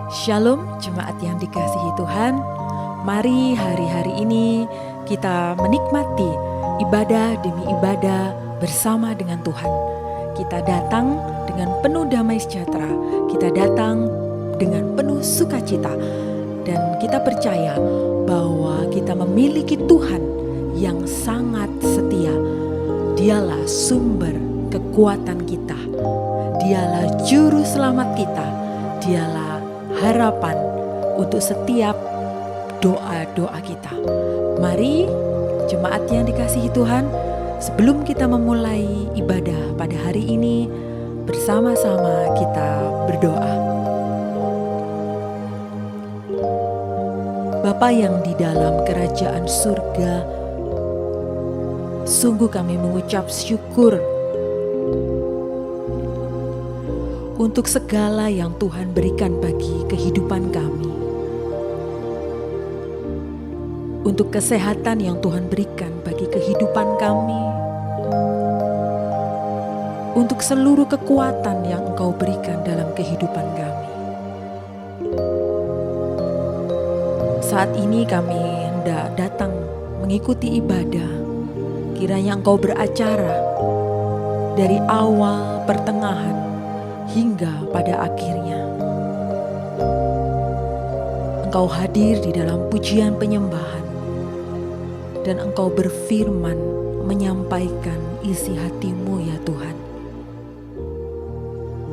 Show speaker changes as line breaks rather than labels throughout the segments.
Shalom jemaat yang dikasihi Tuhan. Mari hari-hari ini kita menikmati ibadah demi ibadah bersama dengan Tuhan. Kita datang dengan penuh damai sejahtera, kita datang dengan penuh sukacita, dan kita percaya bahwa kita memiliki Tuhan yang sangat setia. Dialah sumber kekuatan kita, dialah juru selamat kita, dialah harapan untuk setiap doa-doa kita. Mari jemaat yang dikasihi Tuhan, sebelum kita memulai ibadah pada hari ini, bersama-sama kita berdoa. Bapa yang di dalam kerajaan surga, sungguh kami mengucap syukur untuk segala yang Tuhan berikan bagi kehidupan kami, untuk kesehatan yang Tuhan berikan bagi kehidupan kami, untuk seluruh kekuatan yang Engkau berikan dalam kehidupan kami. Saat ini kami hendak datang mengikuti ibadah. Kiranya Engkau beracara dari awal, pertengahan, hingga pada akhirnya. Engkau hadir di dalam pujian penyembahan, dan Engkau berfirman menyampaikan isi hati-Mu ya Tuhan.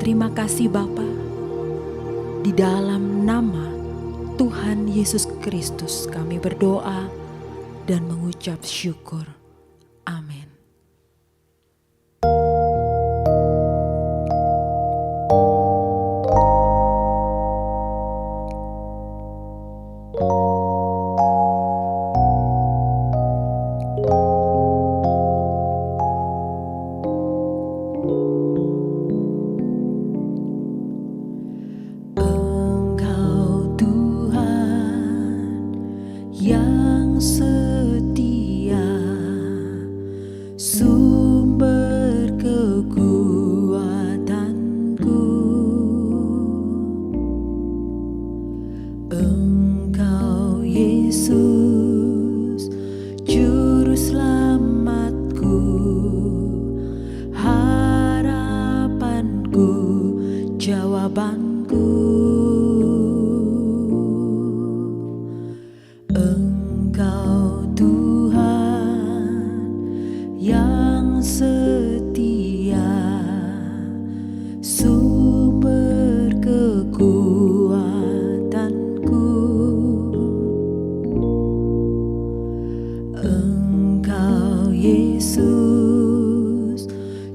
Terima kasih Bapa, di dalam nama Tuhan Yesus Kristus kami berdoa dan mengucap syukur. Amin. Engkau Tuhan yang setia, sumber kekuatanku. Engkau Yesus, juru selamatku, harapanku, jawabanku. Engkau Tuhan yang setia, sumber kekuatanku. Engkau Yesus,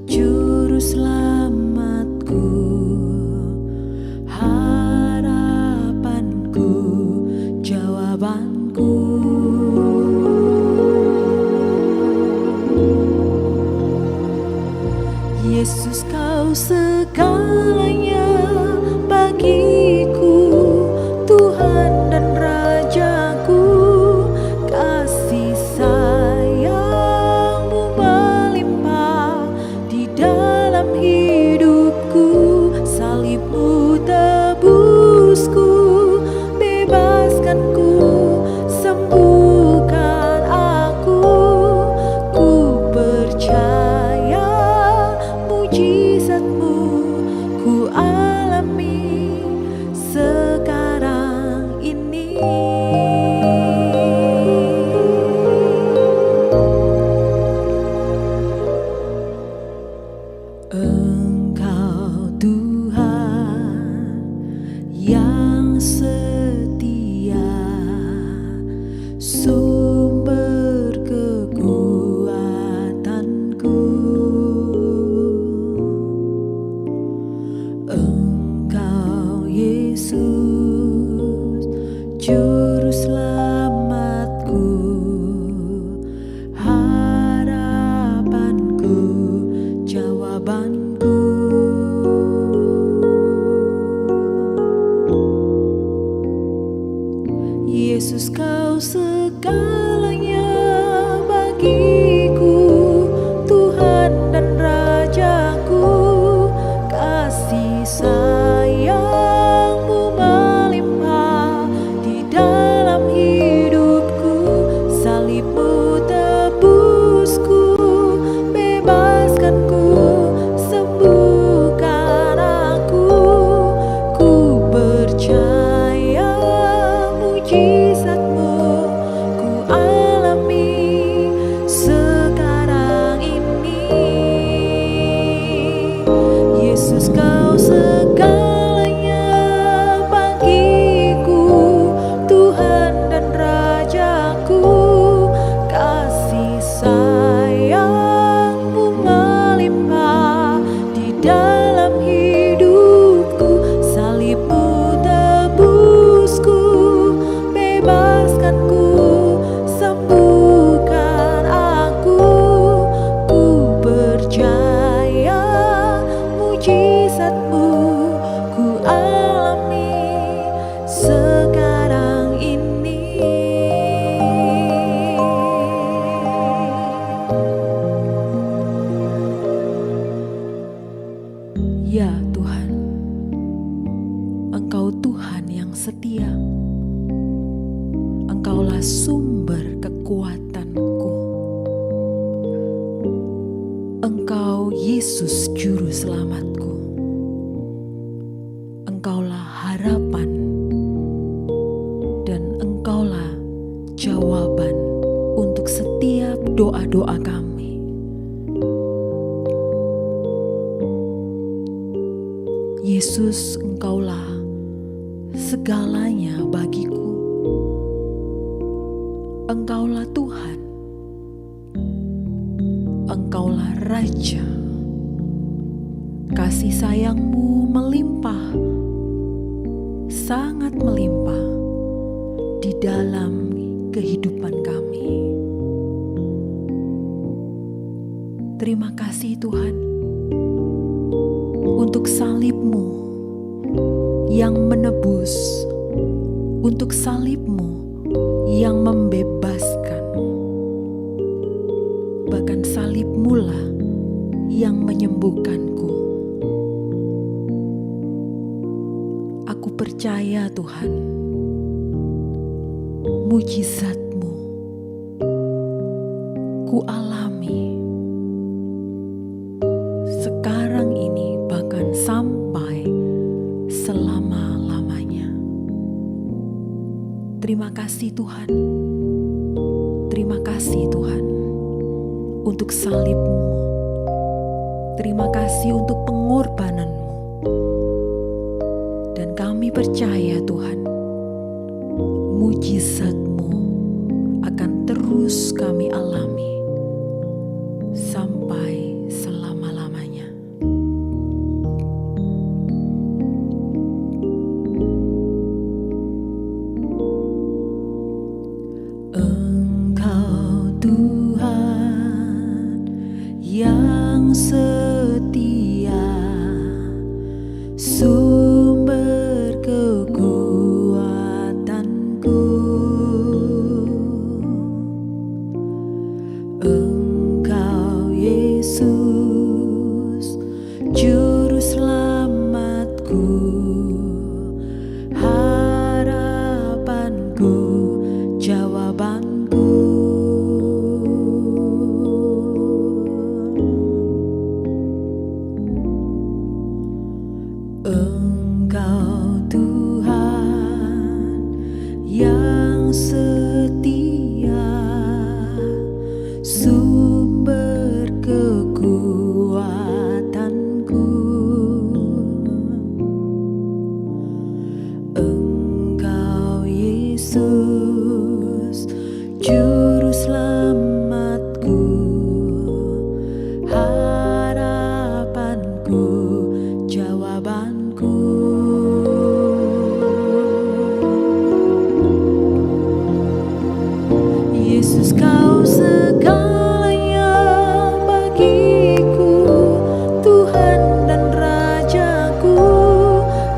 juru selamatku, harapanku, jawabanku. Yesus, Kau segalanya bagiku, Tuhan dan Rajaku. Kasih sayang-Mu melimpah di dalam hidupku. Salib-Mu tebusku, bebaskanku, sembuhkan aku. Ku percaya mujizat-Mu ku alami sekarang ini. Engkau Tuhan yang setia, sumber kekuatanku. Engkau Yesus, juru selamatku, harapanku, jawabanku. Engkau Tuhan yang setia. Engkaulah sumber kekuatanku. Engkau Yesus Juru Selamatku. Engkaulah harapan dan Engkaulah jawaban untuk setiap doa-doa kami. Yesus, Engkaulah segalanya bagiku. Engkaulah Tuhan. Engkaulah Raja. Kasih sayang-Mu melimpah, sangat melimpah di dalam kehidupan kami. Terima kasih Tuhan untuk salib-Mu yang menebus, untuk salib-Mu yang membebaskan. Bahkan salib-Mu lah yang menyembuhkanku. Aku percaya Tuhan, mujizat-Mu ku alami sekarang ini, bahkan sampai selama-lamanya. Terima kasih Tuhan. Terima kasih Tuhan untuk salib-Mu. Terima kasih untuk pengorbanan-Mu. Dan kami percaya Tuhan, mujizat-Mu akan terus kami alami sampai selama-lamanya. Engkau Tuhan yang setia, sumber kekuatanku. Engkau Yesus, Juru Selamatku, harapanku, jawabanku. Engkau Tuhan yang setia, sumber kekuatanku. Engkau Yesus, Juru Selamatku, harapanku, jawabanku. Yesus, Kau segalanya bagiku, Tuhan dan Rajaku.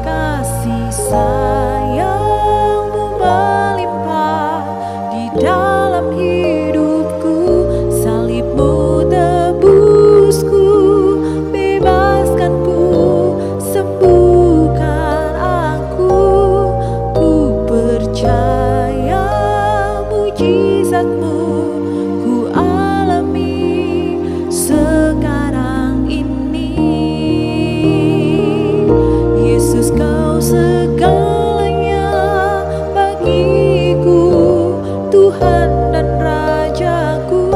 Kasih sayang-Mu melimpah di dalam hidupku. Salib-Mu tebusku, bebaskanku, sembuhkan aku. Ku percaya mujizat-Mu ku alami sekarang ini. Yesus, Kau segalanya bagiku, Tuhan dan Rajaku.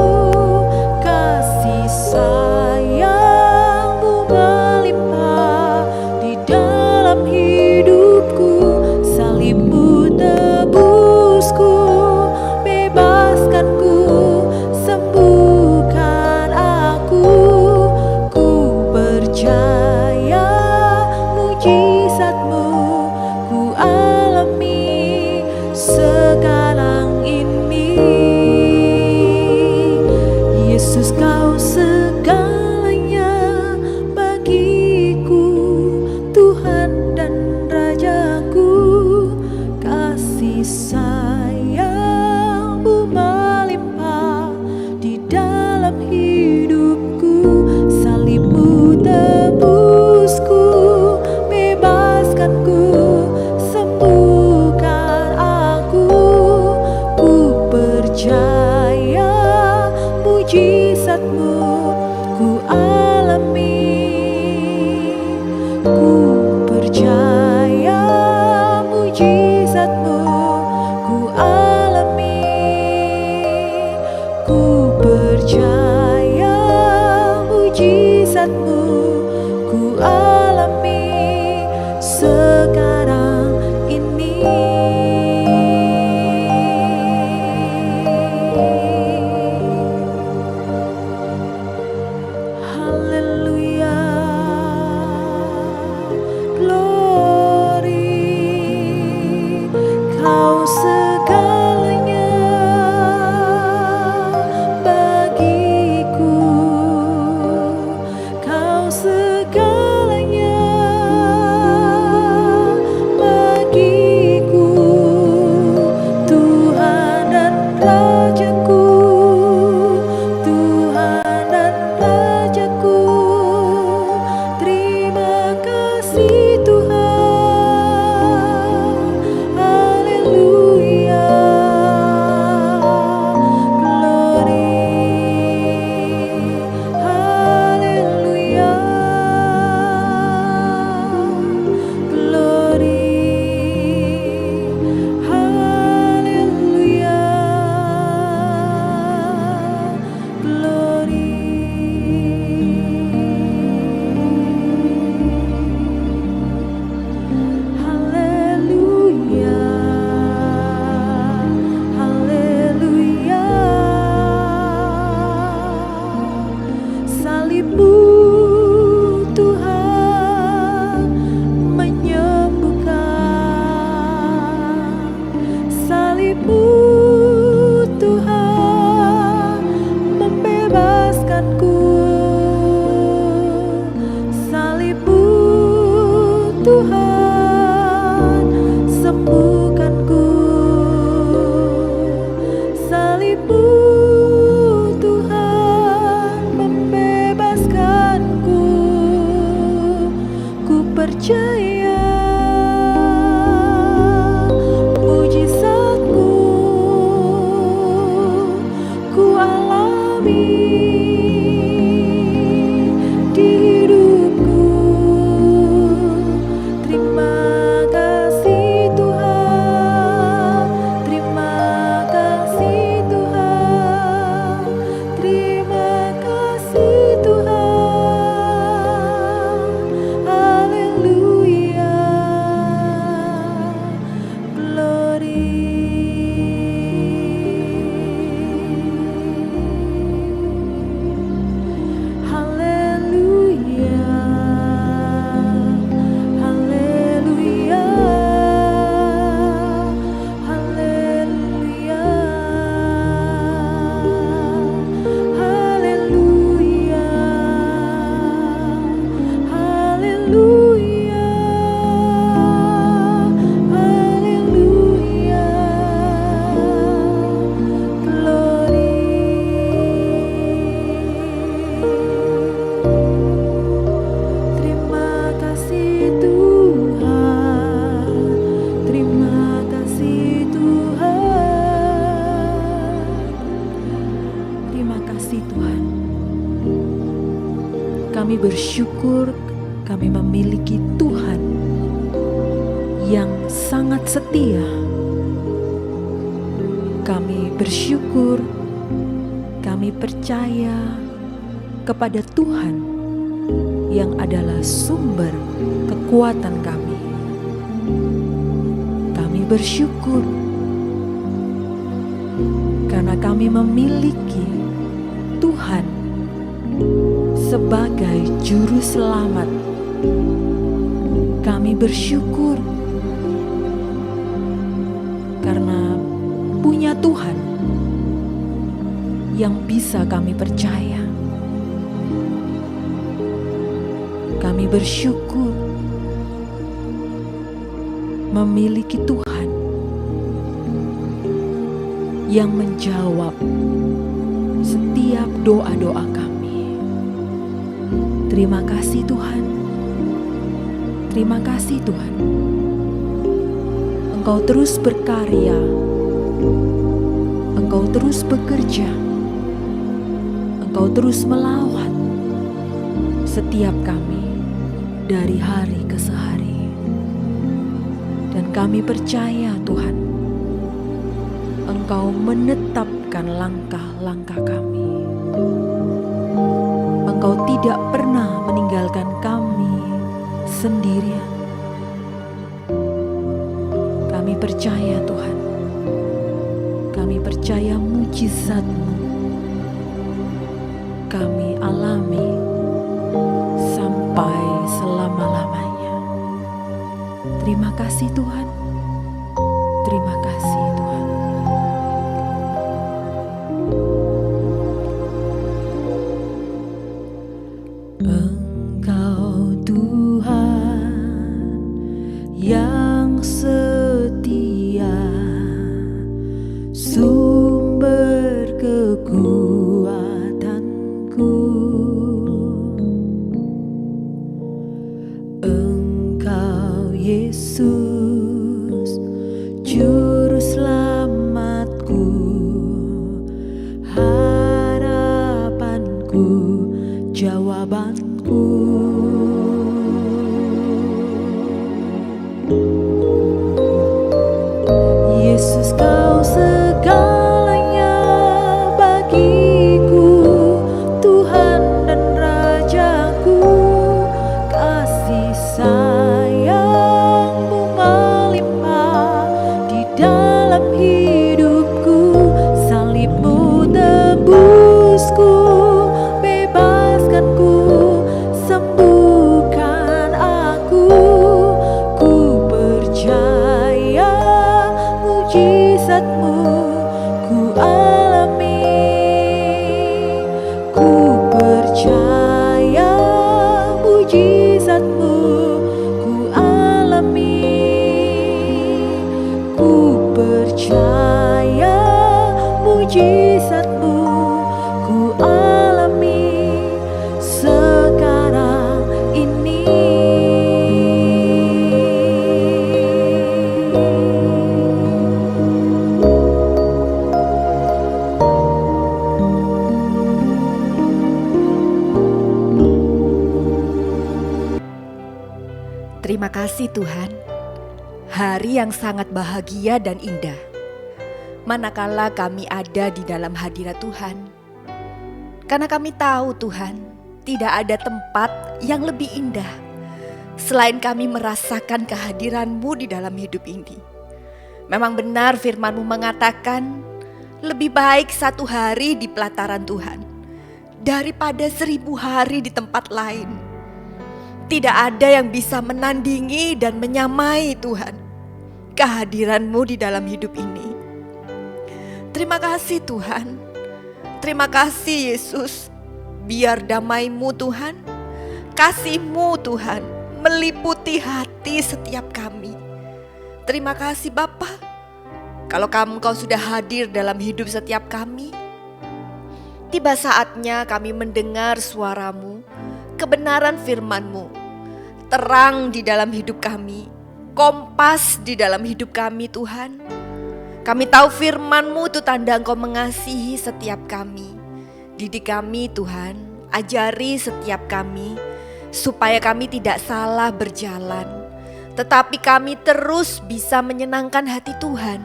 Kasih sayang-Mu melimpah di dalam hidupku. Salib-Mu tebusku, bebaskanku, sembuhkan aku. Ku percaya mujizat-Mu ku alami sekarang ini. Yesus, Kau segalanya bagiku, Tuhan dan Rajaku. Kasih sayang-Mu melimpah di dalam hidupku. Salib-Mu tebusku, bebaskanku, Kami bersyukur kami memiliki Tuhan yang sangat setia. Kami bersyukur kami percaya kepada Tuhan yang adalah sumber kekuatan kami. Kami bersyukur karena kami memiliki Tuhan sebagai juru selamat. Kami bersyukur karena punya Tuhan yang bisa kami percaya. Kami bersyukur memiliki Tuhan yang menjawab setiap doa-doa kami. Terima kasih Tuhan. Terima kasih Tuhan. Engkau terus berkarya. Engkau terus bekerja. Engkau terus melawat setiap kami dari hari ke hari. Dan kami percaya Tuhan, Engkau menetapkan langkah-langkah kami. Engkau tidak pernah meninggalkan kami sendirian. Kami percaya Tuhan, kami percaya mujizat-Mu kami alami sampai selama-lamanya. Terima kasih Tuhan. Terima kasih Tuhan. Engkau Tuhan yang setia, sumber kekuatanku. Engkau Yesus, juru selamatku, harapanku, jawabanku. Yesus, Kau segalanya bagiku, Tuhan dan Rajaku. Kasih sayang-Mu melimpah di dalam hidupku. Salib-Mu tebusku, bebaskanku, sembuhkan aku. Ku percaya mujizat-Mu ku alami. Ku percaya mujizat-Mu ku alami. Ku percaya mujizat-Mu ku alami sekarang ini.
Terima kasih Tuhan, hari yang sangat bahagia dan indah. Manakala kami ada di dalam hadirat Tuhan. Karena kami tahu Tuhan, tidak ada tempat yang lebih indah selain kami merasakan kehadiran-Mu di dalam hidup ini. Memang benar firman-Mu mengatakan, lebih baik 1 hari di pelataran Tuhan daripada 1000 hari di tempat lain. Tidak ada yang bisa menandingi dan menyamai Tuhan kehadiran-Mu di dalam hidup ini. Terima kasih Tuhan. Terima kasih Yesus. Biar damai-Mu Tuhan, kasih-Mu Tuhan meliputi hati setiap kami. Terima kasih Bapa. Kalau Engkau sudah hadir dalam hidup setiap kami, tiba saatnya kami mendengar suara-Mu, kebenaran firman-Mu, terang di dalam hidup kami, kompas di dalam hidup kami Tuhan. Kami tahu firman-Mu itu tanda Engkau mengasihi setiap kami. Didik kami Tuhan, Ajari setiap kami supaya kami tidak salah berjalan, tetapi kami terus bisa menyenangkan hati Tuhan.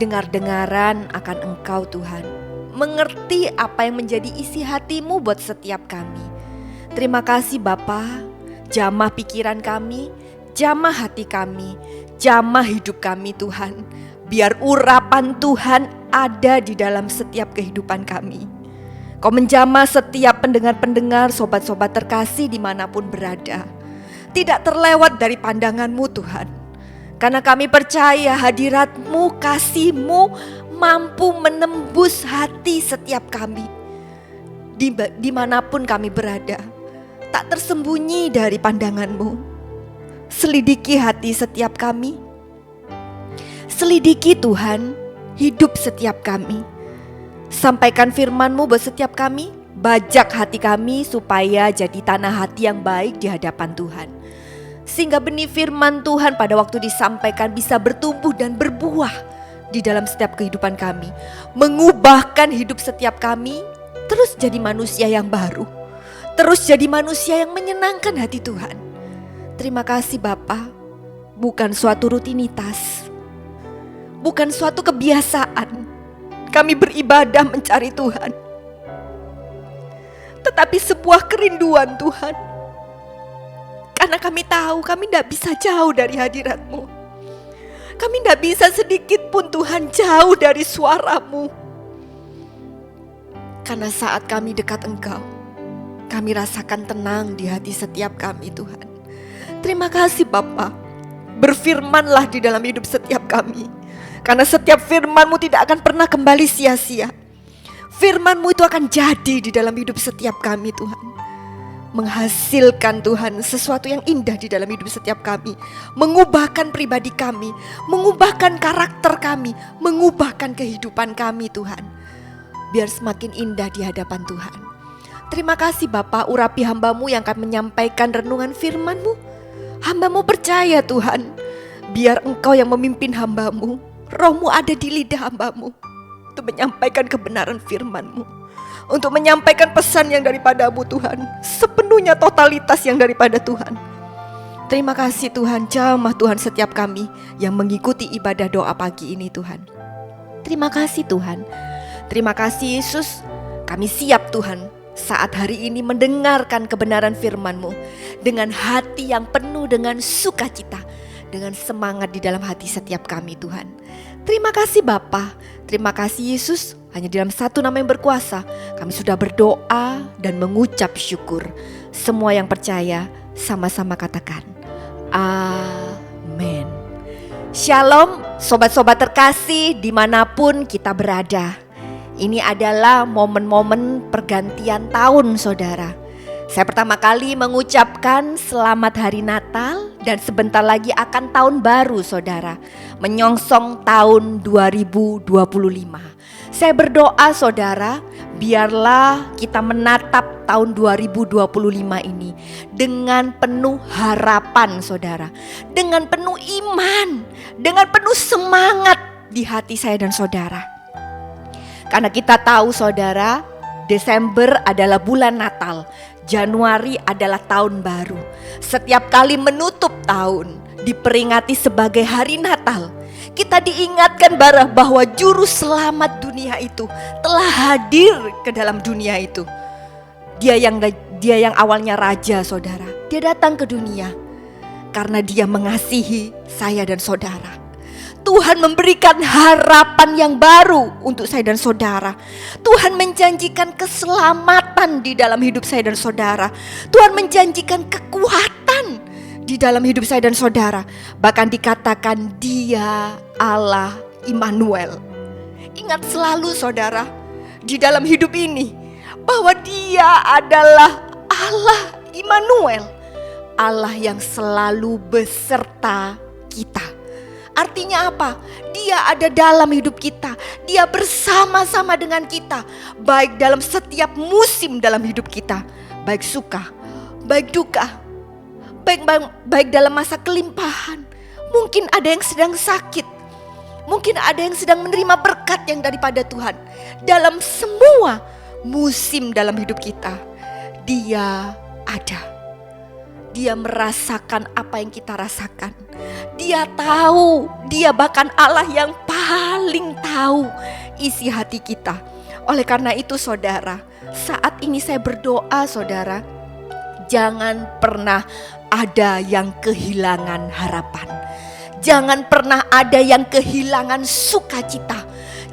Dengar-dengaran akan Engkau Tuhan, mengerti apa yang menjadi isi hati-Mu buat setiap kami. Terima kasih Bapa, jamah pikiran kami, jamah hati kami, jamah hidup kami Tuhan. Biar urapan Tuhan ada di dalam setiap kehidupan kami. Kau menjamah setiap pendengar-pendengar, sobat-sobat terkasih dimanapun berada. Tidak terlewat dari pandangan-Mu Tuhan. Karena kami percaya hadirat-Mu, kasih-Mu mampu menembus hati setiap kami. Dimanapun kami berada, tak tersembunyi dari pandangan-Mu. Selidiki hati setiap kami. Selidiki Tuhan hidup setiap kami. Sampaikan firman-Mu buat setiap kami. Bajak hati kami supaya jadi tanah hati yang baik di hadapan Tuhan. Sehingga benih firman Tuhan pada waktu disampaikan bisa bertumbuh dan berbuah di dalam setiap kehidupan kami. Mengubahkan hidup setiap kami terus jadi manusia yang baru. Terus jadi manusia yang menyenangkan hati Tuhan. Terima kasih Bapa. Bukan suatu rutinitas, bukan suatu kebiasaan kami beribadah mencari Tuhan, tetapi sebuah kerinduan Tuhan. Karena kami tahu kami tidak bisa jauh dari hadirat-Mu. Kami tidak bisa sedikit pun Tuhan jauh dari suara-Mu. Karena saat kami dekat Engkau, kami rasakan tenang di hati setiap kami Tuhan. Terima kasih Bapa. Berfirmanlah di dalam hidup setiap kami. Karena setiap firman-Mu tidak akan pernah kembali sia-sia. Firman-Mu itu akan jadi di dalam hidup setiap kami Tuhan. Menghasilkan Tuhan sesuatu yang indah di dalam hidup setiap kami. Mengubahkan pribadi kami. Mengubahkan karakter kami. Mengubahkan kehidupan kami Tuhan. Biar semakin indah di hadapan Tuhan. Terima kasih Bapa, urapi hamba-Mu yang akan menyampaikan renungan firman-Mu. Hamba-Mu percaya Tuhan. Biar Engkau yang memimpin hamba-Mu. Roh-Mu ada di lidah hamba-Mu untuk menyampaikan kebenaran firman-Mu, untuk menyampaikan pesan yang daripada-Mu Tuhan, sepenuhnya totalitas yang daripada Tuhan. Terima kasih Tuhan, jamah Tuhan setiap kami yang mengikuti ibadah doa pagi ini Tuhan. Terima kasih Tuhan. Terima kasih Yesus. Kami siap Tuhan saat hari ini mendengarkan kebenaran firman-Mu dengan hati yang penuh dengan sukacita, dengan semangat di dalam hati setiap kami Tuhan. Terima kasih Bapa, terima kasih Yesus. Hanya di dalam satu nama yang berkuasa kami sudah berdoa dan mengucap syukur. Semua yang percaya sama-sama katakan amin. Shalom sobat-sobat terkasih dimanapun kita berada. Ini adalah momen-momen pergantian tahun saudara. Saya pertama kali mengucapkan selamat hari Natal dan sebentar lagi akan tahun baru saudara. Menyongsong tahun 2025. Saya berdoa saudara, biarlah kita menatap tahun 2025 ini dengan penuh harapan saudara. Dengan penuh iman, dengan penuh semangat di hati saya dan saudara. Karena kita tahu saudara, Desember adalah bulan Natal. Januari adalah tahun baru. Setiap kali menutup tahun diperingati sebagai hari Natal. Kita diingatkan bahwa juru selamat dunia itu telah hadir ke dalam dunia itu. Dia yang awalnya raja saudara. Dia datang ke dunia karena dia mengasihi saya dan saudara. Tuhan memberikan harapan yang baru untuk saya dan saudara. Tuhan menjanjikan keselamatan di dalam hidup saya dan saudara. Tuhan menjanjikan kekuatan di dalam hidup saya dan saudara. Bahkan dikatakan Dia Allah Immanuel. Ingat selalu saudara, di dalam hidup ini bahwa Dia adalah Allah Immanuel. Allah yang selalu beserta kita. Artinya apa? Dia ada dalam hidup kita. Dia bersama-sama dengan kita. Baik dalam setiap musim dalam hidup kita. Baik suka, baik duka. Baik dalam masa kelimpahan. Mungkin ada yang sedang sakit. Mungkin ada yang sedang menerima berkat yang daripada Tuhan. Dalam semua musim dalam hidup kita. Dia ada. Dia merasakan apa yang kita rasakan. Dia tahu, dia bahkan Allah yang paling tahu isi hati kita. Oleh karena itu saudara, saat ini saya berdoa saudara, jangan pernah ada yang kehilangan harapan. Jangan pernah ada yang kehilangan sukacita.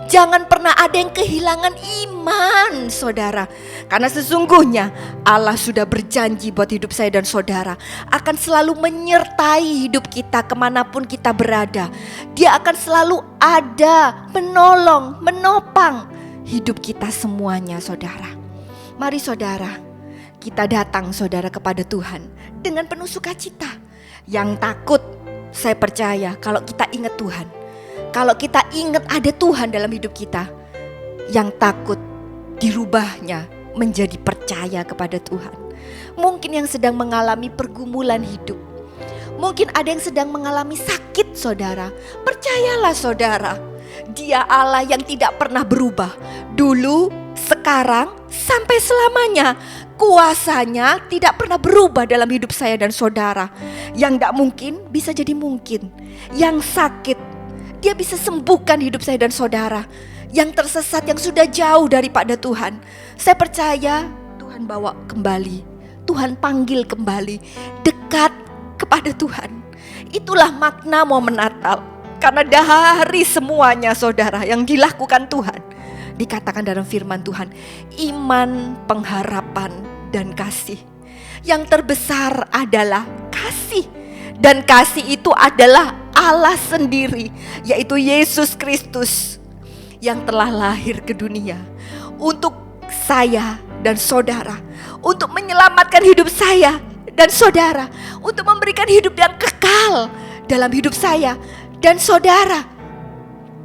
Jangan pernah ada yang kehilangan iman saudara. Karena sesungguhnya Allah sudah berjanji buat hidup saya dan saudara akan selalu menyertai hidup kita kemanapun kita berada. Dia akan selalu ada, menolong, menopang hidup kita semuanya saudara. Mari saudara, kita datang saudara kepada Tuhan dengan penuh sukacita. Yang takut, saya percaya kalau kita ingat Tuhan, kalau kita ingat ada Tuhan dalam hidup kita, yang takut dirubahnya menjadi percaya kepada Tuhan. Mungkin yang sedang mengalami pergumulan hidup, mungkin ada yang sedang mengalami sakit saudara. Percayalah saudara, Dia Allah yang tidak pernah berubah. Dulu, sekarang, sampai selamanya. Kuasanya tidak pernah berubah dalam hidup saya dan saudara. Yang tidak mungkin bisa jadi mungkin. Yang sakit, Dia bisa sembuhkan hidup saya dan saudara. Yang tersesat, yang sudah jauh daripada Tuhan, saya percaya Tuhan bawa kembali. Tuhan panggil kembali, dekat kepada Tuhan. Itulah makna momen Natal. Karena dari semuanya saudara yang dilakukan Tuhan, dikatakan dalam firman Tuhan, iman, pengharapan, dan kasih. Yang terbesar adalah kasih. Dan kasih itu adalah Allah sendiri, yaitu Yesus Kristus yang telah lahir ke dunia untuk saya dan saudara, untuk menyelamatkan hidup saya dan saudara, untuk memberikan hidup yang kekal dalam hidup saya dan saudara,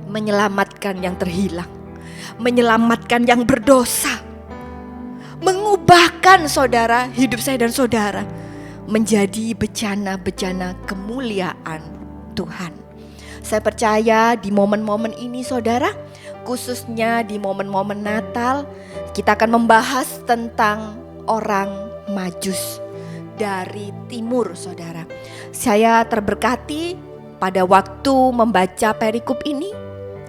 menyelamatkan yang terhilang, menyelamatkan yang berdosa, mengubahkan saudara, hidup saya dan saudara menjadi bejana-bejana kemuliaan Tuhan. Saya percaya di momen-momen ini saudara, khususnya di momen-momen Natal, kita akan membahas tentang orang Majus dari timur saudara. Saya terberkati pada waktu membaca perikop ini,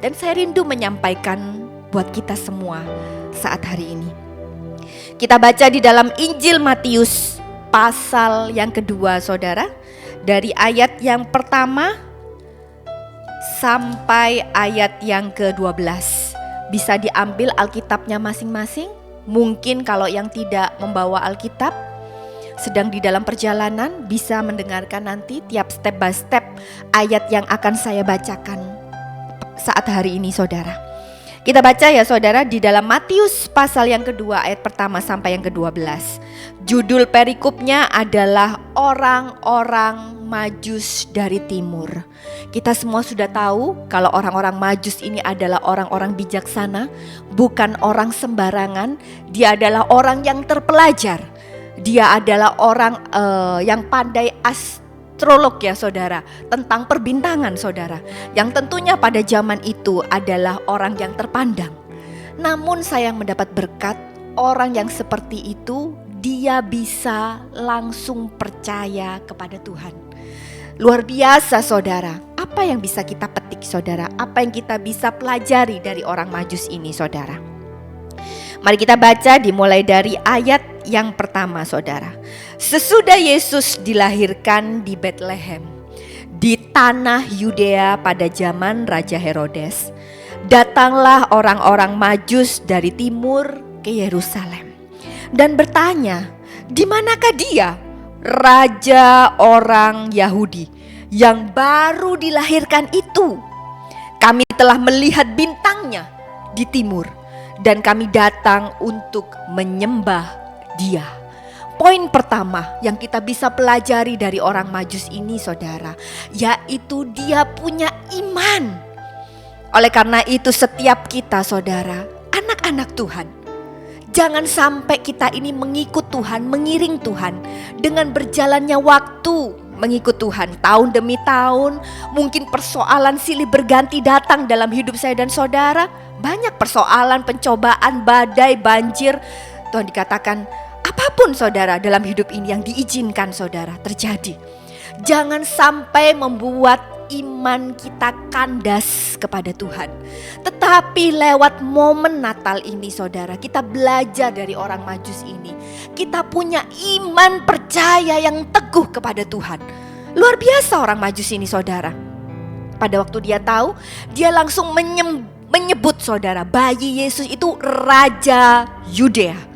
dan saya rindu menyampaikan buat kita semua saat hari ini. Kita baca di dalam Injil Matius pasal yang kedua saudara, dari ayat yang pertama sampai ayat yang ke-12. Bisa diambil Alkitabnya masing-masing. Mungkin kalau yang tidak membawa Alkitab, sedang di dalam perjalanan, bisa mendengarkan nanti tiap step by step ayat yang akan saya bacakan saat hari ini saudara. Kita baca ya saudara di dalam Matius pasal yang kedua ayat pertama sampai yang ke-12. Judul perikopnya adalah orang-orang Majus dari timur. Kita semua sudah tahu kalau orang-orang Majus ini adalah orang-orang bijaksana, bukan orang sembarangan. Dia adalah orang yang terpelajar. Dia adalah orang yang pandai astrolog ya saudara, tentang perbintangan saudara, yang tentunya pada zaman itu adalah orang yang terpandang. Namun saya yang mendapat berkat, orang yang seperti itu dia bisa langsung percaya kepada Tuhan. Luar biasa saudara. Apa yang bisa kita petik saudara? Apa yang kita bisa pelajari dari orang Majus ini saudara? Mari kita baca dimulai dari ayat yang pertama saudara. Sesudah Yesus dilahirkan di Betlehem, di tanah Yudea pada zaman Raja Herodes, datanglah orang-orang Majus dari timur ke Yerusalem dan bertanya, di manakah dia, raja orang Yahudi yang baru dilahirkan itu? Kami telah melihat bintangnya di timur dan kami datang untuk menyembah dia. Poin pertama yang kita bisa pelajari dari orang Majus ini saudara, yaitu dia punya iman. Oleh karena itu setiap kita saudara, anak-anak Tuhan, jangan sampai kita ini mengikut Tuhan, mengiring Tuhan dengan berjalannya waktu mengikut Tuhan. Tahun demi tahun, mungkin persoalan silih berganti datang dalam hidup saya dan saudara. Banyak persoalan, pencobaan, badai, banjir. Tuhan dikatakan, Apapun saudara dalam hidup ini yang diizinkan saudara terjadi, jangan sampai membuat iman kita kandas kepada Tuhan. Tetapi lewat momen Natal ini saudara, kita belajar dari orang Majus ini. Kita punya iman percaya yang teguh kepada Tuhan. Luar biasa orang Majus ini saudara. Pada waktu dia tahu, dia langsung menyebut saudara, bayi Yesus itu Raja Yudea.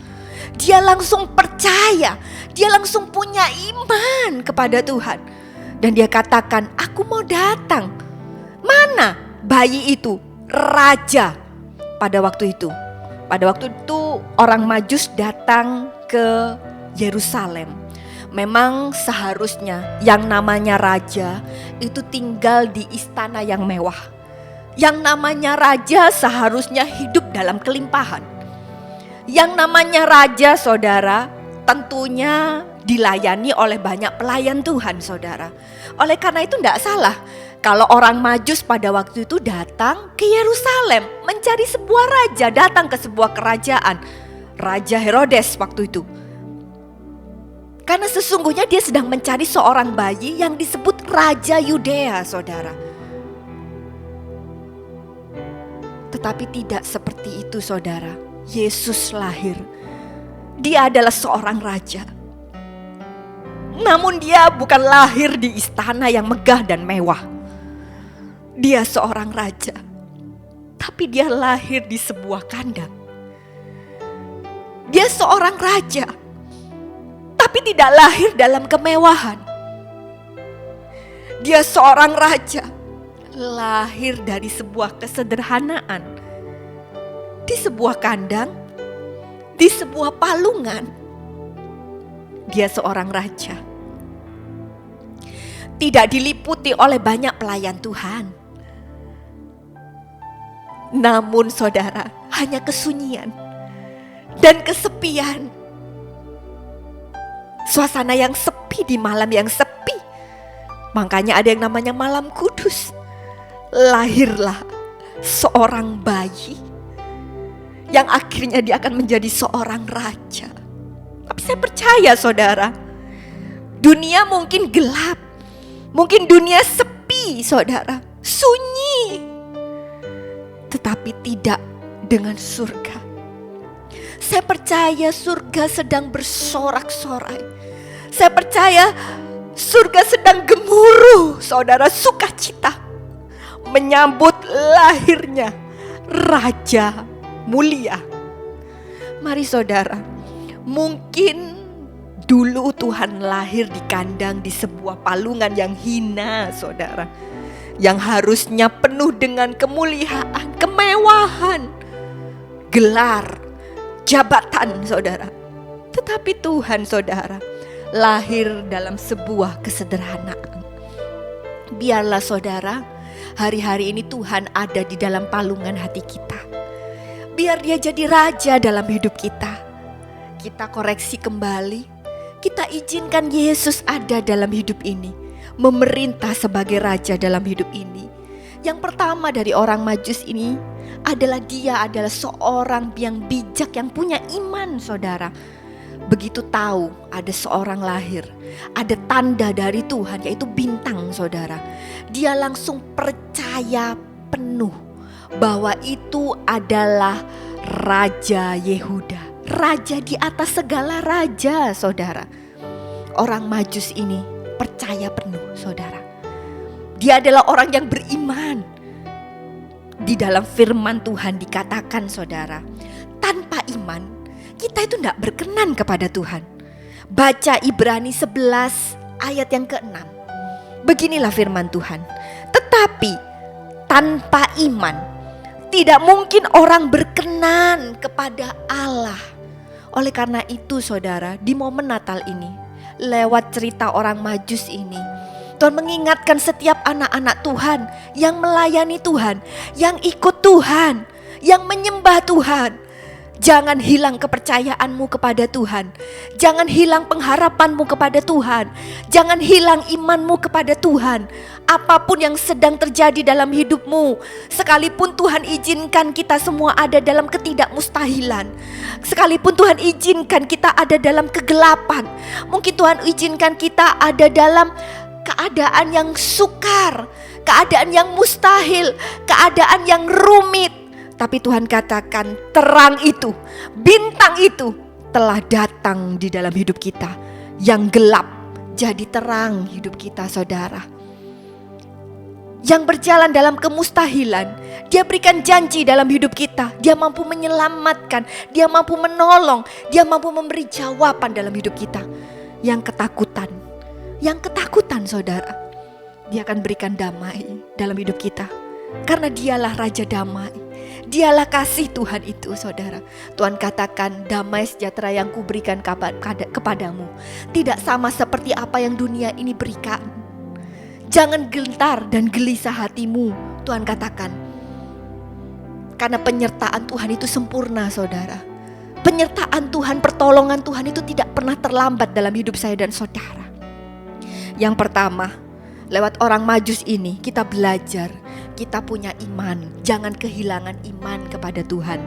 Dia langsung percaya, dia langsung punya iman kepada Tuhan. Dan dia katakan, aku mau datang. Mana bayi itu? Raja. Pada waktu itu orang Majus datang ke Yerusalem. Memang seharusnya yang namanya raja itu tinggal di istana yang mewah. Yang namanya raja seharusnya hidup dalam kelimpahan. Yang namanya raja saudara tentunya dilayani oleh banyak pelayan Tuhan saudara. Oleh karena itu tidak salah kalau orang Majus pada waktu itu datang ke Yerusalem mencari sebuah raja, datang ke sebuah kerajaan. Raja Herodes waktu itu. Karena sesungguhnya dia sedang mencari seorang bayi yang disebut Raja Yudea saudara. Tetapi tidak seperti itu saudara. Yesus lahir. Dia adalah seorang raja. Namun dia bukan lahir di istana yang megah dan mewah. Dia seorang raja. Tapi dia lahir di sebuah kandang. Dia seorang raja. Tapi tidak lahir dalam kemewahan. Dia seorang raja. Lahir dari sebuah kesederhanaan. Di sebuah kandang. Di sebuah palungan. Dia seorang raja. Tidak diliputi oleh banyak pelayan Tuhan. Namun saudara, hanya kesunyian dan kesepian. Suasana yang sepi di malam yang sepi. Makanya ada yang namanya malam kudus. Lahirlah seorang bayi yang akhirnya dia akan menjadi seorang raja. Tapi saya percaya saudara, dunia mungkin gelap, mungkin dunia sepi saudara, sunyi. Tetapi tidak dengan surga. Saya percaya surga sedang bersorak-sorai. Saya percaya surga sedang gemuruh saudara, sukacita menyambut lahirnya Raja mulia. Mari saudara, mungkin dulu Tuhan lahir di kandang di sebuah palungan yang hina saudara. Yang harusnya penuh dengan kemuliaan, kemewahan, gelar, jabatan saudara. Tetapi Tuhan saudara lahir dalam sebuah kesederhanaan. Biarlah saudara, hari-hari ini Tuhan ada di dalam palungan hati kita. Biar dia jadi raja dalam hidup kita. Kita koreksi kembali. Kita izinkan Yesus ada dalam hidup ini. Memerintah sebagai raja dalam hidup ini. Yang pertama dari orang Majus ini adalah dia adalah seorang yang bijak, yang punya iman saudara. Begitu tahu ada seorang lahir, ada tanda dari Tuhan yaitu bintang saudara. Dia langsung percaya penuh bahwa itu adalah Raja Yehuda, raja di atas segala raja saudara. Orang Majus ini percaya penuh saudara. Dia adalah orang yang beriman. Di dalam firman Tuhan dikatakan saudara, tanpa iman kita itu tidak berkenan kepada Tuhan. Baca Ibrani 11 ayat yang ke-6. Beginilah firman Tuhan. Tetapi tanpa iman tidak mungkin orang berkenan kepada Allah. Oleh karena itu saudara, di momen Natal ini, lewat cerita orang Majus ini, Tuhan mengingatkan setiap anak-anak Tuhan yang melayani Tuhan, yang ikut Tuhan, yang menyembah Tuhan. Jangan hilang kepercayaanmu kepada Tuhan. Jangan hilang pengharapanmu kepada Tuhan. Jangan hilang imanmu kepada Tuhan. Apapun yang sedang terjadi dalam hidupmu, sekalipun Tuhan izinkan kita semua ada dalam ketidakmustahilan, sekalipun Tuhan izinkan kita ada dalam kegelapan, mungkin Tuhan izinkan kita ada dalam keadaan yang sukar, keadaan yang mustahil, keadaan yang rumit, tapi Tuhan katakan terang itu, bintang itu telah datang di dalam hidup kita. Yang gelap jadi terang hidup kita, saudara. Yang berjalan dalam kemustahilan, Dia berikan janji dalam hidup kita. Dia mampu menyelamatkan, Dia mampu menolong, Dia mampu memberi jawaban dalam hidup kita. Yang ketakutan saudara, Dia akan berikan damai dalam hidup kita. Karena Dialah Raja Damai, Dialah kasih Tuhan itu, saudara. Tuhan katakan, damai sejahtera yang kuberikan kepadamu tidak sama seperti apa yang dunia ini berikan. Jangan gentar dan gelisah hatimu, Tuhan katakan. Karena penyertaan Tuhan itu sempurna, saudara. Penyertaan Tuhan, pertolongan Tuhan itu tidak pernah terlambat dalam hidup saya dan saudara. Yang pertama, lewat orang Majus ini kita belajar, kita punya iman. Jangan kehilangan iman kepada Tuhan.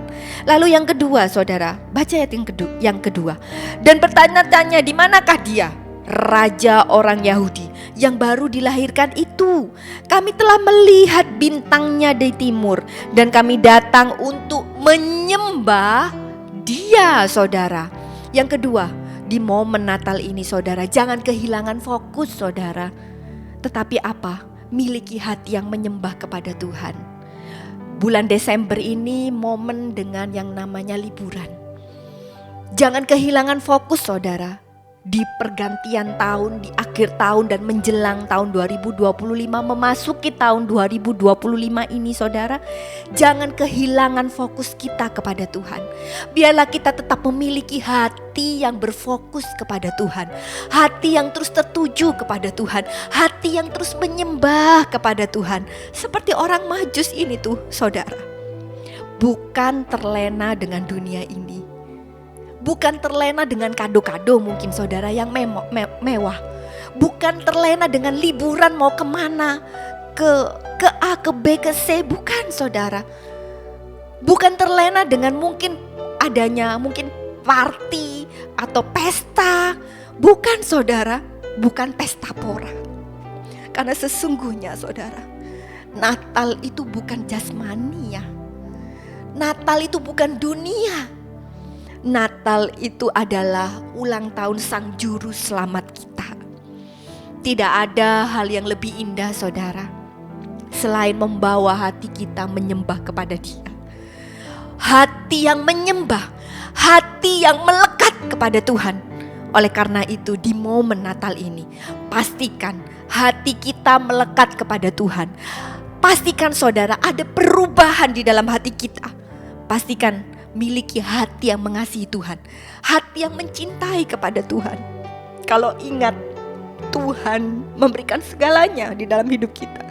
Lalu yang kedua, saudara, baca ayat yang kedua. Dan bertanya-tanya, di manakah Dia, Raja orang Yahudi yang baru dilahirkan itu? Kami telah melihat bintangnya di timur, dan kami datang untuk menyembah Dia, saudara. Yang kedua, di momen Natal ini, saudara, jangan kehilangan fokus, saudara. Tetapi apa? Miliki hati yang menyembah kepada Tuhan. Bulan Desember ini momen dengan yang namanya liburan. Jangan kehilangan fokus, saudara. Di pergantian tahun, di akhir tahun dan menjelang tahun 2025, memasuki tahun 2025 ini, saudara, jangan kehilangan fokus kita kepada Tuhan. Biarlah kita tetap memiliki hati yang berfokus kepada Tuhan, hati yang terus tertuju kepada Tuhan, hati yang terus menyembah kepada Tuhan. Seperti orang Majus ini tuh, saudara, bukan terlena dengan dunia ini, bukan terlena dengan kado-kado mungkin, saudara, yang mewah. Bukan terlena dengan liburan mau kemana, ke A, ke B, ke C. Bukan, saudara. Bukan terlena dengan mungkin adanya mungkin party atau pesta. Bukan, saudara. Bukan pesta pora. Karena sesungguhnya, saudara, Natal itu bukan jasmani ya. Natal itu bukan dunia. Natal itu adalah ulang tahun Sang Juru Selamat kita. Tidak ada hal yang lebih indah, saudara, selain membawa hati kita menyembah kepada Dia. Hati yang menyembah, hati yang melekat kepada Tuhan. Oleh karena itu, di momen Natal ini, pastikan hati kita melekat kepada Tuhan. Pastikan, saudara, ada perubahan di dalam hati kita. Pastikan miliki hati yang mengasihi Tuhan, hati yang mencintai kepada Tuhan. Kalau ingat, Tuhan memberikan segalanya di dalam hidup kita.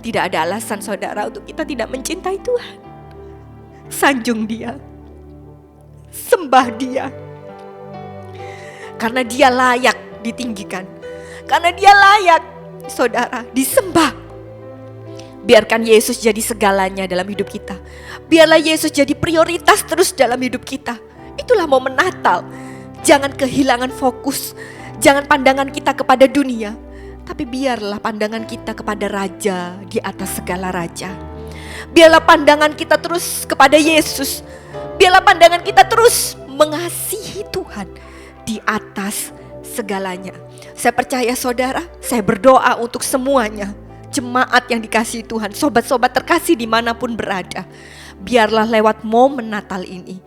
Tidak ada alasan, saudara, untuk kita tidak mencintai Tuhan. Sanjung Dia, sembah Dia, karena Dia layak ditinggikan, karena Dia layak, saudara, disembah. Biarkan Yesus jadi segalanya dalam hidup kita. Biarlah Yesus jadi prioritas terus dalam hidup kita. Itulah momen Natal. Jangan kehilangan fokus. Jangan pandangan kita kepada dunia, tapi biarlah pandangan kita kepada Raja di atas segala raja. Biarlah pandangan kita terus kepada Yesus. Biarlah pandangan kita terus mengasihi Tuhan di atas segalanya. Saya percaya, saudara, saya berdoa untuk semuanya, jemaat yang dikasihi Tuhan, sobat-sobat terkasih dimanapun berada. Biarlah lewat momen Natal ini,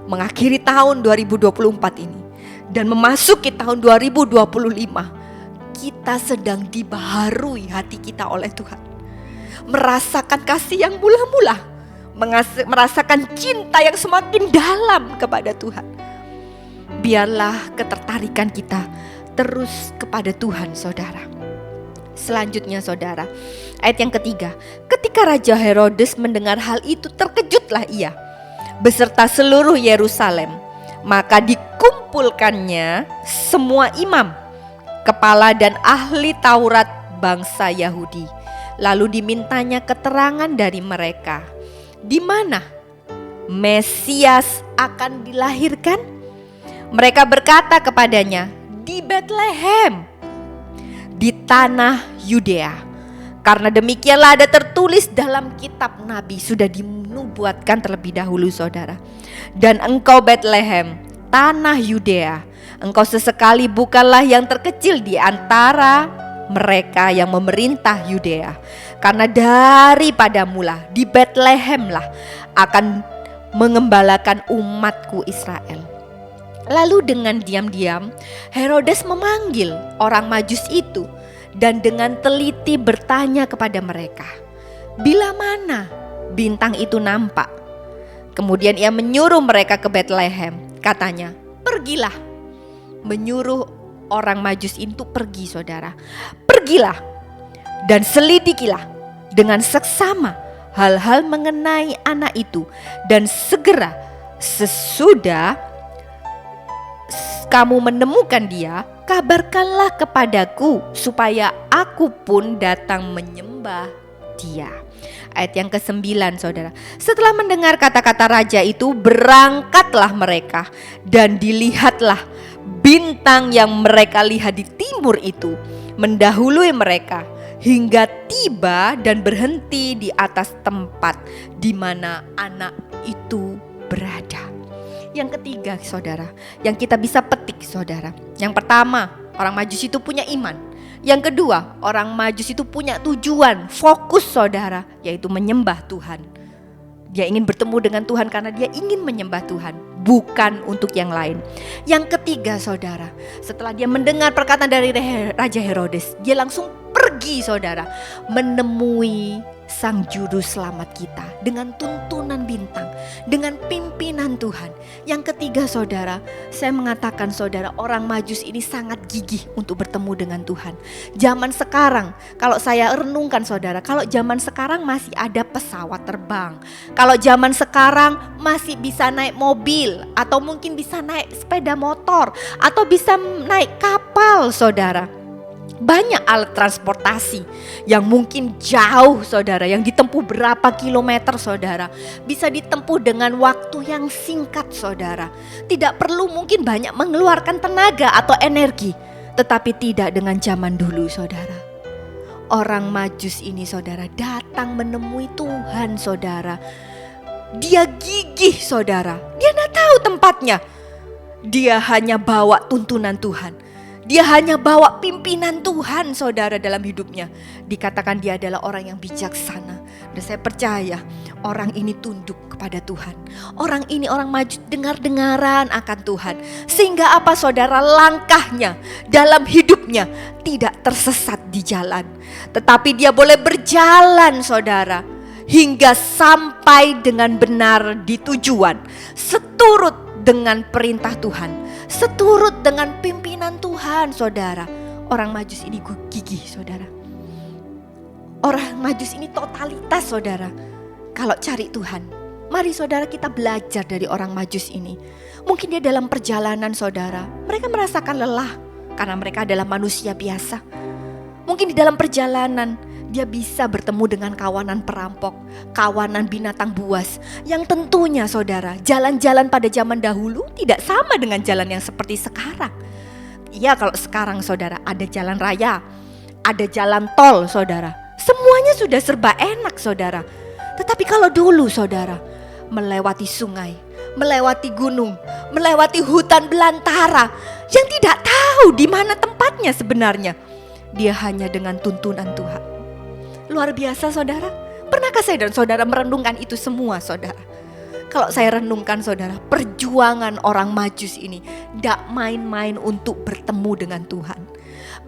mengakhiri tahun 2024 ini, dan memasuki tahun 2025, kita sedang dibaharui hati kita oleh Tuhan. Merasakan kasih yang mula-mula, merasakan cinta yang semakin dalam kepada Tuhan. Biarlah ketertarikan kita terus kepada Tuhan, saudara. Selanjutnya, saudara, ayat yang ketiga. Ketika Raja Herodes mendengar hal itu, terkejutlah ia. beserta seluruh Yerusalem. Maka dikumpulkannya semua imam, kepala dan ahli Taurat bangsa Yahudi. Lalu dimintanya keterangan dari mereka, di mana Mesias akan dilahirkan? Mereka berkata kepadanya, di Betlehem, di tanah Yudea. Karena demikianlah ada tertulis dalam kitab Nabi, sudah dinubuatkan terlebih dahulu saudara. Dan engkau Betlehem, tanah Yudea, engkau sesekali bukanlah yang terkecil di antara mereka yang memerintah Yudea. Karena daripada mula di Betlehem lah akan mengembalakan umatku Israel. Lalu dengan diam-diam Herodes memanggil orang Majus itu dan dengan teliti bertanya kepada mereka, bila mana bintang itu nampak? Kemudian ia menyuruh mereka ke Betlehem. Katanya, pergilah. Menyuruh orang Majus itu pergi saudara. Pergilah dan selidikilah dengan seksama hal-hal mengenai anak itu. Dan segera sesudah kamu menemukan dia, kabarkanlah kepadaku supaya aku pun datang menyembah dia. Ayat yang ke-9 saudara. Setelah mendengar kata-kata raja itu, berangkatlah mereka dan dilihatlah bintang yang mereka lihat di timur itu mendahului mereka hingga tiba dan berhenti di atas tempat di mana anak itu berada. Yang ketiga saudara, yang kita bisa petik saudara. Yang pertama, orang Majus itu punya iman. Yang kedua, orang Majus itu punya tujuan, fokus saudara, yaitu menyembah Tuhan. Dia ingin bertemu dengan Tuhan karena dia ingin menyembah Tuhan, bukan untuk yang lain. Yang ketiga saudara, setelah dia mendengar perkataan dari Raja Herodes, dia langsung pergi saudara, menemui Sang Juru Selamat kita dengan tuntunan bintang, dengan pimpinan Tuhan. Yang ketiga saudara, saya mengatakan saudara, orang Majus ini sangat gigih untuk bertemu dengan Tuhan. Zaman sekarang, kalau saya renungkan saudara, kalau zaman sekarang masih ada pesawat terbang, kalau zaman sekarang masih bisa naik mobil, atau mungkin bisa naik sepeda motor, atau bisa naik kapal saudara. Banyak alat transportasi yang mungkin jauh saudara, yang ditempuh berapa kilometer saudara, bisa ditempuh dengan waktu yang singkat saudara. Tidak perlu mungkin banyak mengeluarkan tenaga atau energi, tetapi tidak dengan zaman dulu saudara. Orang Majus ini saudara datang menemui Tuhan saudara. Dia gigih saudara, dia tidak tahu tempatnya. Dia hanya bawa tuntunan Tuhan. Dia hanya bawa pimpinan Tuhan saudara dalam hidupnya. Dikatakan dia adalah orang yang bijaksana. Dan saya percaya orang ini tunduk kepada Tuhan. Orang ini orang Majus dengar-dengaran akan Tuhan. Sehingga apa saudara, langkahnya dalam hidupnya tidak tersesat di jalan. Tetapi dia boleh berjalan saudara, hingga sampai dengan benar di tujuan, seturut dengan perintah Tuhan, seturut dengan pimpinan Tuhan saudara. Orang Majus ini gigih saudara. Orang Majus ini totalitas saudara. Kalau cari Tuhan, mari saudara kita belajar dari orang Majus ini. Mungkin dia dalam perjalanan saudara, mereka merasakan lelah karena mereka adalah manusia biasa. Mungkin di dalam perjalanan dia bisa bertemu dengan kawanan perampok, kawanan binatang buas, yang tentunya saudara, jalan-jalan pada zaman dahulu tidak sama dengan jalan yang seperti sekarang. Iya, kalau sekarang saudara ada jalan raya, ada jalan tol saudara, semuanya sudah serba enak saudara. Tetapi kalau dulu saudara, melewati sungai, melewati gunung, melewati hutan belantara yang tidak tahu di mana tempatnya sebenarnya, dia hanya dengan tuntunan Tuhan. Luar biasa saudara. Pernahkah saya dan saudara merenungkan itu semua saudara? Kalau saya renungkan saudara, perjuangan orang Majus ini tidak main-main untuk bertemu dengan Tuhan.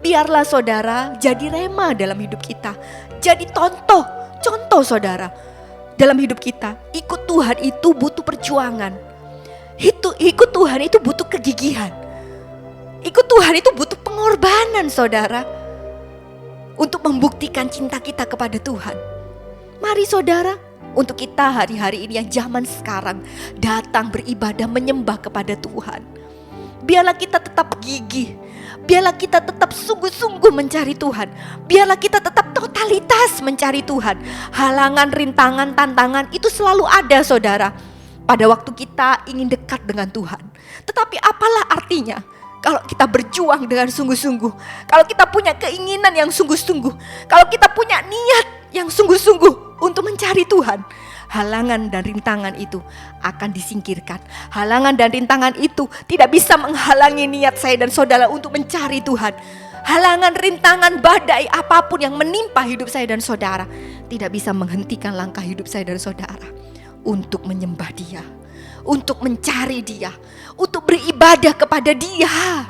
Biarlah saudara jadi rema dalam hidup kita. Jadi contoh saudara dalam hidup kita. Ikut Tuhan itu butuh perjuangan. Ikut Tuhan itu butuh kegigihan. Ikut Tuhan itu butuh pengorbanan saudara, untuk membuktikan cinta kita kepada Tuhan. Mari saudara, Untuk kita hari-hari ini yang zaman sekarang datang beribadah menyembah kepada Tuhan. Biarlah kita tetap gigih. Biarlah kita tetap sungguh-sungguh mencari Tuhan. Biarlah kita tetap totalitas mencari Tuhan. Halangan, rintangan, tantangan itu selalu ada, saudara, pada waktu kita ingin dekat dengan Tuhan. Tetapi apalah artinya kalau kita berjuang dengan sungguh-sungguh, kalau kita punya keinginan yang sungguh-sungguh, kalau kita punya niat yang sungguh-sungguh untuk mencari Tuhan, halangan dan rintangan itu akan disingkirkan. Halangan dan rintangan itu tidak bisa menghalangi niat saya dan saudara untuk mencari Tuhan. Halangan, rintangan, badai apapun yang menimpa hidup saya dan saudara tidak bisa menghentikan langkah hidup saya dan saudara untuk menyembah Dia, untuk mencari Dia, untuk beribadah kepada Dia.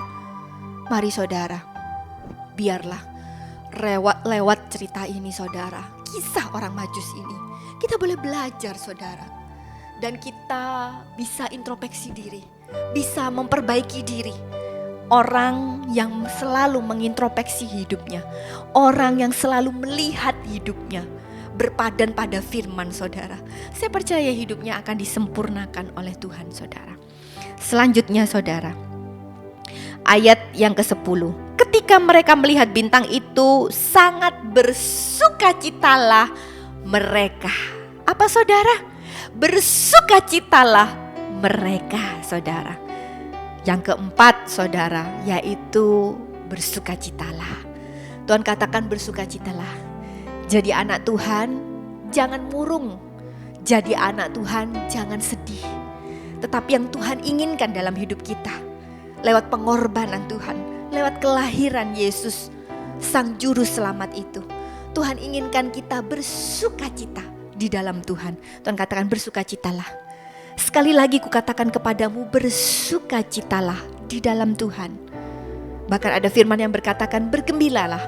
Mari saudara, biarlah lewat cerita ini saudara, kisah orang Majus ini, kita boleh belajar saudara. Dan kita bisa introspeksi diri, bisa memperbaiki diri. Orang yang selalu mengintrospeksi hidupnya, orang yang selalu melihat hidupnya berpadan pada firman saudara, saya percaya hidupnya akan disempurnakan oleh Tuhan saudara. Selanjutnya saudara, ayat yang ke-10. Ketika mereka melihat bintang itu, sangat bersukacitalah mereka. Apa saudara? Bersukacitalah mereka saudara. Yang keempat saudara, yaitu bersukacitalah. Tuhan katakan bersukacitalah. Jadi anak Tuhan jangan murung. Jadi anak Tuhan jangan sedih. Tetapi yang Tuhan inginkan dalam hidup kita, lewat pengorbanan Tuhan, lewat kelahiran Yesus, Sang Juru Selamat itu, Tuhan inginkan kita bersukacita di dalam Tuhan. Tuhan katakan bersukacitalah. Sekali lagi kukatakan kepadamu, bersukacitalah di dalam Tuhan. Bahkan ada firman yang berkatakan, bergembiralah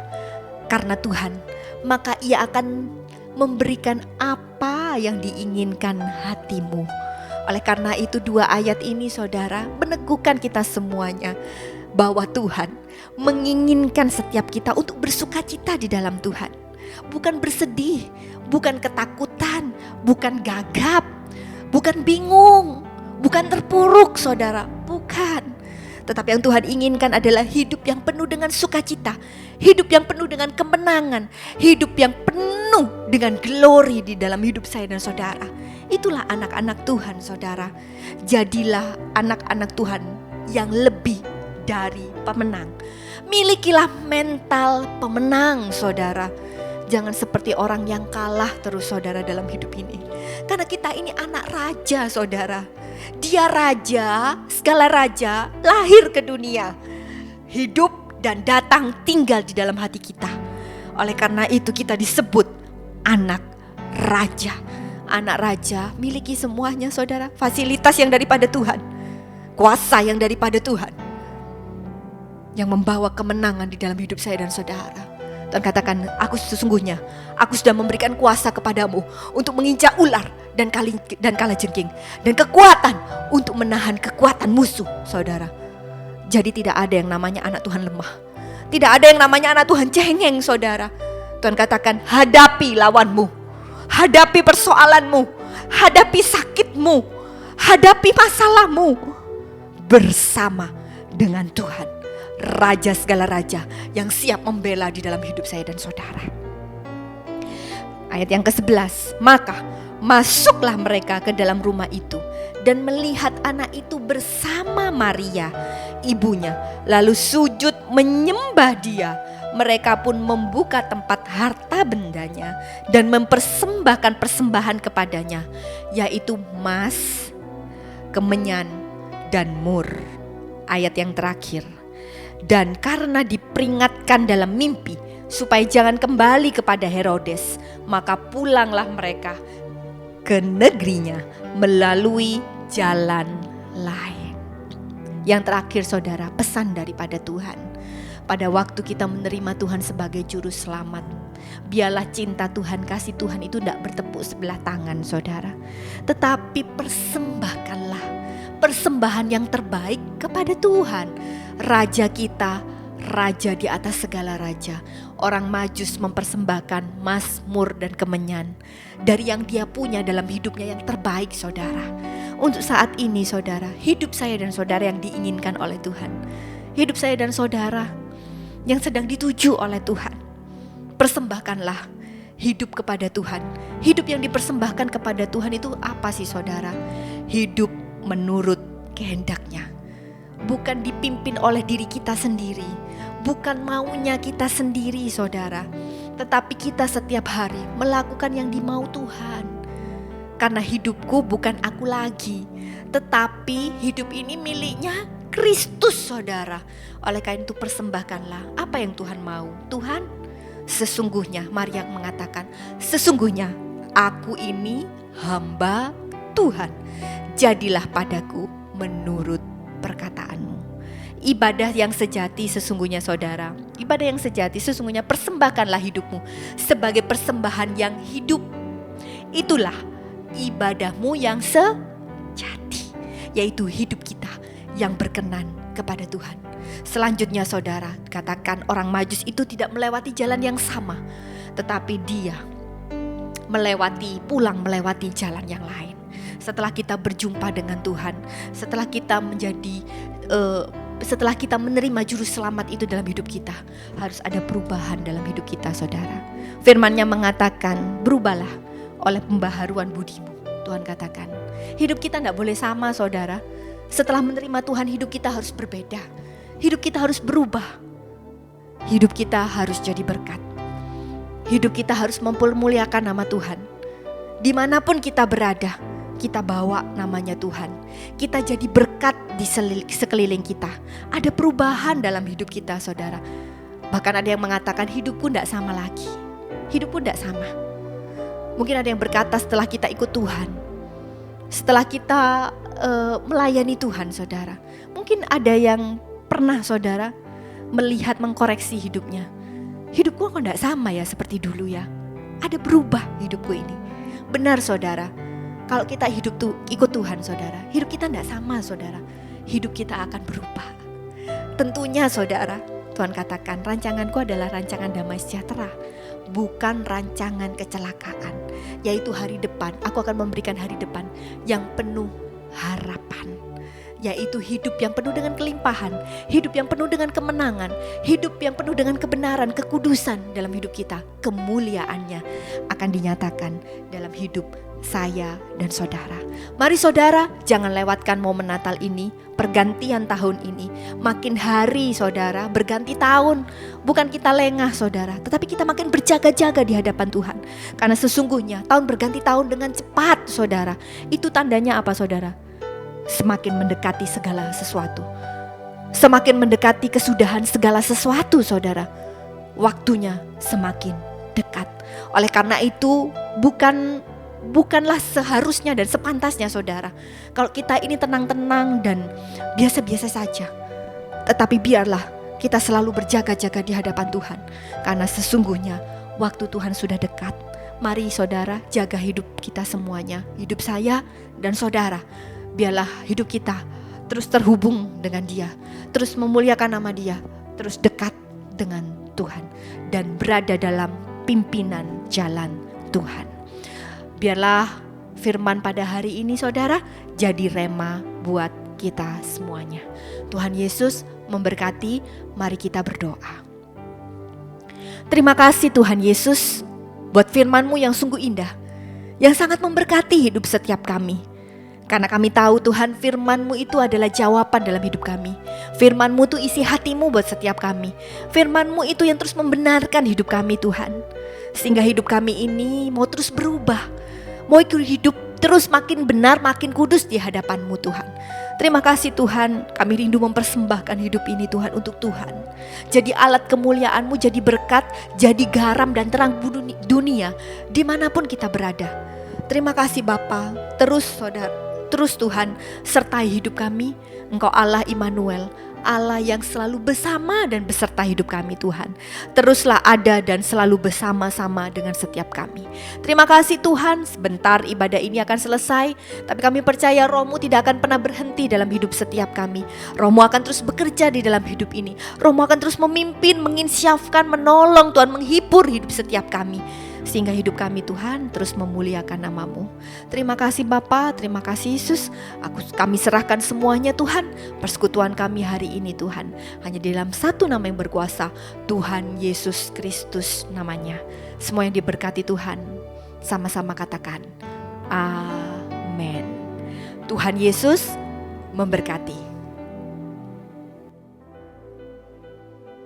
karena Tuhan, maka Ia akan memberikan apa yang diinginkan hatimu. Oleh karena itu dua ayat ini saudara meneguhkan kita semuanya bahwa Tuhan menginginkan setiap kita untuk bersukacita di dalam Tuhan. Bukan bersedih, bukan ketakutan, bukan gagap, bukan bingung, bukan terpuruk saudara, bukan. Tetapi yang Tuhan inginkan adalah hidup yang penuh dengan sukacita, hidup yang penuh dengan kemenangan, hidup yang penuh dengan glory di dalam hidup saya dan saudara. Itulah anak-anak Tuhan saudara. Jadilah anak-anak Tuhan yang lebih dari pemenang. Milikilah mental pemenang saudara. Jangan seperti orang yang kalah terus saudara dalam hidup ini. Karena kita ini anak raja saudara. Dia raja, segala raja lahir ke dunia, hidup dan datang tinggal di dalam hati kita. Oleh karena itu kita disebut anak raja. Anak raja miliki semuanya saudara. Fasilitas yang daripada Tuhan, kuasa yang daripada Tuhan, yang membawa kemenangan di dalam hidup saya dan saudara. Tuhan katakan, aku sesungguhnya, aku sudah memberikan kuasa kepadamu untuk menginjak ular dan kalajengking, dan kekuatan untuk menahan kekuatan musuh saudara. Jadi tidak ada yang namanya anak Tuhan lemah. Tidak ada yang namanya anak Tuhan cengeng saudara. Tuhan katakan, hadapi lawanmu, hadapi persoalanmu, hadapi sakitmu, hadapi masalahmu bersama dengan Tuhan, Raja segala raja yang siap membela di dalam hidup saya dan saudara. Ayat yang ke-11, maka masuklah mereka ke dalam rumah itu dan melihat anak itu bersama Maria, ibunya, lalu sujud menyembah dia. Mereka pun membuka tempat harta bendanya dan mempersembahkan persembahan kepadanya, yaitu emas, kemenyan, dan mur. Ayat yang terakhir, dan karena diperingatkan dalam mimpi supaya jangan kembali kepada Herodes, maka pulanglah mereka ke negerinya melalui jalan lain. Yang terakhir saudara, pesan daripada Tuhan. Pada waktu kita menerima Tuhan sebagai juru selamat, biarlah cinta Tuhan, kasih Tuhan itu tidak bertepuk sebelah tangan saudara, tetapi persembahkanlah persembahan yang terbaik kepada Tuhan, Raja kita, raja di atas segala raja. Orang Majus mempersembahkan mazmur dan kemenyan dari yang dia punya dalam hidupnya yang terbaik, saudara. Untuk saat ini, saudara, hidup saya dan saudara yang diinginkan oleh Tuhan, hidup saya dan saudara yang sedang dituju oleh Tuhan, persembahkanlah hidup kepada Tuhan. Hidup yang dipersembahkan kepada Tuhan itu apa sih, saudara? Hidup menurut kehendaknya, bukan dipimpin oleh diri kita sendiri, bukan maunya kita sendiri, saudara, tetapi kita setiap hari melakukan yang dimau Tuhan. Karena hidupku bukan aku lagi, tetapi hidup ini miliknya Kristus, saudara. Oleh karena itu persembahkanlah apa yang Tuhan mau. Tuhan, sesungguhnya, Maria mengatakan, sesungguhnya aku ini hamba Tuhan, jadilah padaku menurut perkataanmu. Ibadah yang sejati sesungguhnya, saudara, ibadah yang sejati sesungguhnya persembahkanlah hidupmu sebagai persembahan yang hidup. Itulah ibadahmu yang sejati, yaitu hidup kita yang berkenan kepada Tuhan. Selanjutnya, saudara, katakan orang Majus itu tidak melewati jalan yang sama, tetapi dia pulang melewati jalan yang lain. Setelah kita berjumpa dengan Tuhan, setelah kita menerima juru selamat itu dalam hidup kita, harus ada perubahan dalam hidup kita, saudara. Firman-Nya mengatakan, berubahlah oleh pembaharuan budimu. Tuhan katakan, hidup kita tidak boleh sama, saudara. Setelah menerima Tuhan, hidup kita harus berbeda. Hidup kita harus berubah. Hidup kita harus jadi berkat. Hidup kita harus mempermuliakan nama Tuhan. Dimanapun kita berada, kita bawa namanya Tuhan. Kita jadi berkat di sekeliling kita. Ada perubahan dalam hidup kita, saudara. Bahkan ada yang mengatakan hidupku tidak sama lagi. Hidupku tidak sama. Mungkin ada yang berkata setelah kita ikut Tuhan, setelah kita melayani Tuhan, saudara. Mungkin ada yang pernah, saudara, melihat mengkoreksi hidupnya. Hidupku kok tidak sama ya seperti dulu ya. Ada berubah hidupku ini. Benar, saudara. Kalau kita ikut Tuhan, saudara, hidup kita tidak sama, saudara. Hidup kita akan berubah. Tentunya, saudara, Tuhan katakan, rancanganku adalah rancangan damai sejahtera, bukan rancangan kecelakaan. Yaitu hari depan, aku akan memberikan hari depan yang penuh harapan. Yaitu hidup yang penuh dengan kelimpahan, hidup yang penuh dengan kemenangan, hidup yang penuh dengan kebenaran, kekudusan dalam hidup kita. Kemuliaannya akan dinyatakan dalam hidup saya dan saudara. Mari, saudara, jangan lewatkan momen Natal ini, pergantian tahun ini. Makin hari, saudara, berganti tahun. Bukan kita lengah, saudara, tetapi kita makin berjaga-jaga di hadapan Tuhan. Karena sesungguhnya tahun berganti tahun dengan cepat, saudara. Itu tandanya apa, saudara? Semakin mendekati segala sesuatu. Semakin mendekati kesudahan segala sesuatu, saudara. Waktunya semakin dekat. Oleh karena itu, bukanlah seharusnya dan sepantasnya, saudara, kalau kita ini tenang-tenang dan biasa-biasa saja. Tetapi biarlah kita selalu berjaga-jaga di hadapan Tuhan. Karena sesungguhnya waktu Tuhan sudah dekat. Mari, saudara, jaga hidup kita semuanya. Hidup saya dan saudara. Biarlah hidup kita terus terhubung dengan Dia, terus memuliakan nama Dia, terus dekat dengan Tuhan, dan berada dalam pimpinan jalan Tuhan. Biarlah firman pada hari ini, saudara, jadi rema buat kita semuanya. Tuhan Yesus memberkati. Mari kita berdoa. Terima kasih Tuhan Yesus buat firman-Mu yang sungguh indah, yang sangat memberkati hidup setiap kami. Karena kami tahu Tuhan, firman-Mu itu adalah jawaban dalam hidup kami. Firman-Mu itu isi hati-Mu buat setiap kami. Firman-Mu itu yang terus membenarkan hidup kami, Tuhan. Sehingga hidup kami ini mau terus berubah, mau hidup terus makin benar, makin kudus di hadapan-Mu, Tuhan. Terima kasih Tuhan, kami rindu mempersembahkan hidup ini, Tuhan, untuk Tuhan. Jadi alat kemuliaan-Mu, jadi berkat, jadi garam dan terang dunia dimanapun kita berada. Terima kasih Bapa. Terus, saudara, terus Tuhan sertai hidup kami. Engkau Allah Immanuel, Allah yang selalu bersama dan beserta hidup kami Tuhan. Teruslah ada dan selalu bersama-sama dengan setiap kami. Terima kasih Tuhan, sebentar ibadah ini akan selesai, tapi kami percaya Roh-Mu tidak akan pernah berhenti dalam hidup setiap kami. Roh-Mu akan terus bekerja di dalam hidup ini. Roh-Mu akan terus memimpin, menginsyafkan, menolong Tuhan, menghibur hidup setiap kami. Sehingga hidup kami Tuhan terus memuliakan nama-Mu. Terima kasih Bapa, terima kasih Yesus. Kami serahkan semuanya Tuhan. Persekutuan kami hari ini Tuhan, hanya di dalam satu nama yang berkuasa, Tuhan Yesus Kristus namanya. Semua yang diberkati Tuhan, sama-sama katakan, Amin. Tuhan Yesus memberkati.